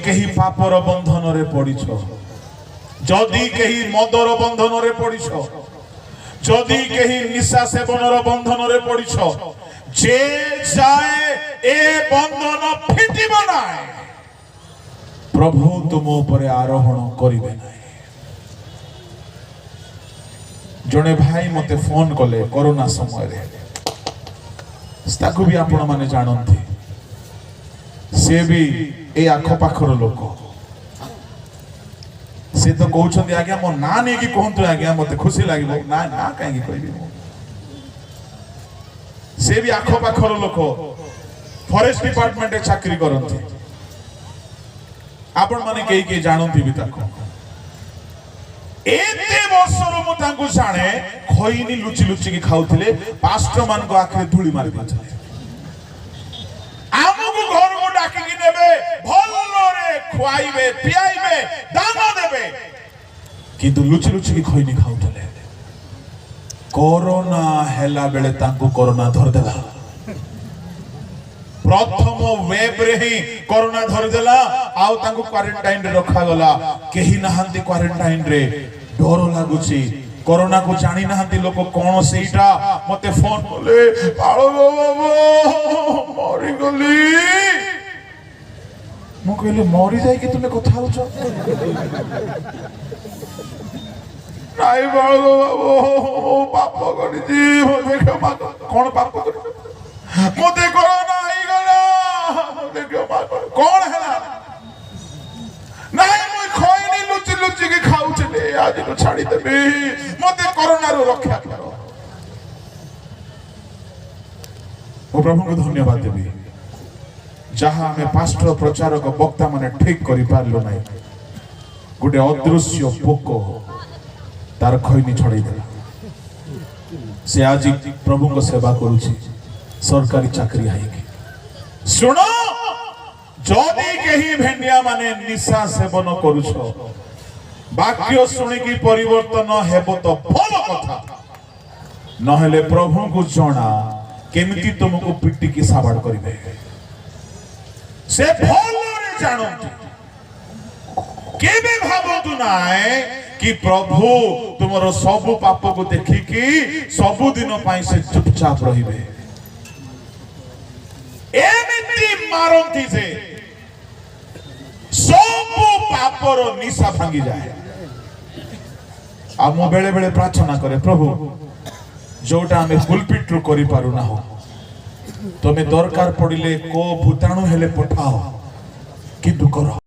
कहीं पापर बंधन रे पड़ीछ, जदि कहीं मदर बंधन रे पड़ीछ, जदि कहीं निशा सेवन बंधन रे पड़ीछ, जे जाए ए बंधन फिटिब नाय, प्रभु तुम ऊपर आरोहण करिबे नाय। जने भाई मते फोन कले कोरोना समय रे, ताकू भी आपण माने जानंती, से भी ए आखो पाखर लोक, से तो कहउछंती आज्ञा मो ना नै कि कहंतु आज्ञा मते खुशी लागिबो ना ना काहे कि कहबी, से भी आखो पाखर लोक फॉरेस्ट डिपार्टमेंट चाकरी करंती, आपण माने केई के जानंती भी ताको एते वर्षर मु तांको जाने खइनी लुचि लुचि की खाउथिले, पास्टर मान को आखरे धूली मारि दिथिले, आमको घर को डाकी की नेबे भल्लो रे खुआइबे पियाइबे दाना देबे, किंतु लुचि लुचि की खइनी खाउथिले। कोरोना हेला बेले तांको कोरोना धर देला, प्रथम वेब रे ही कोरोना धर देला, आउ तांको क्वारंटाइन रे रखा गला, केही नहांती क्वारंटाइन रे, डर लागुची, कोरोना को जानी नहांती लोक कोन सेटा मते फोन बोले आलो बाबा मरि गली, मु कहले मरि जाय कि तुमे कथा होछ नाइ बाबा बाबा पाप करिजी मते क्षमा कोन पाप कर मते कोरोना आइ गला मते क्षमा कर कोन हला नाइ मु खइनी लुचि लुचि के खाउछले आज को छाडी देबे मते कोरोना रो रक्षा करो। ओ प्रभु को धन्यवाद देबी जहां हमें पास्टर प्रचारक वक्ता माने ठीक करि पारलो नै, गुटे अदृश्य पोको तार खइनी छड़ाई देला, से आज प्रभु को सेवा करूची सरकारी चाकरी आईके। सुनो जदि कहीं भेंडिया माने निशा सेवन करूछ, वाक्य सुनिकी परिवर्तन हेबो तो भल कथा, नहेले प्रभु को जना केमिति तुमको पिट्टी की साबाड़ करिवे, से भल रे जानंती, केबे भाबतु नाय कि प्रभु तुमरो सब पाप को देखिकी सब दिन पाई से चुपचाप रहिबे, एमिति मारंती से सब पापर निशा भांगी जाए। आ मु बेले बेले प्रार्थना करे प्रभु जोटा हमें फुलपिट करि पारु ना हो, तमे दरकार पड़िले को भूताणु हेले पठाओ, किंतु करो।